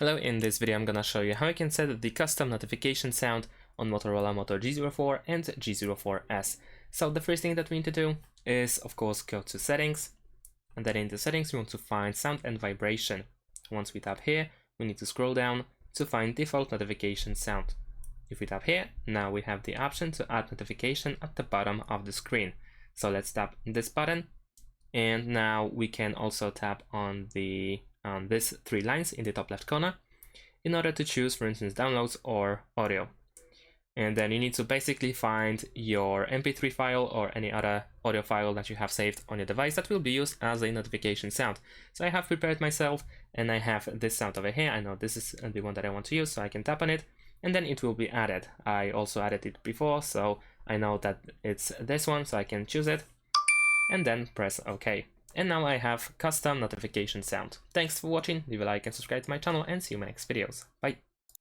Hello, in this video I'm gonna show you how you can set the custom notification sound on Motorola Moto G04 and G04s. So the first thing that we need to do is, of course, go to settings, and then in the settings we want to find sound and vibration. Once we tap here, we need to scroll down to find default notification sound. If we tap here, now we have the option to add notification at the bottom of the screen. So let's tap this button, and now we can also tap on these three lines in the top left corner in order to choose, for instance, downloads or audio. And then you need to basically find your MP3 file or any other audio file that you have saved on your device that will be used as a notification sound. So I have prepared myself, and I have this sound over here. I know this is the one that I want to use, so I can tap on it, and then it will be added. I also added it before, so I know that it's this one, so I can choose it, and then press OK. And now I have custom notification sound. Thanks for watching, leave a like and subscribe to my channel, and see you in my next videos. Bye!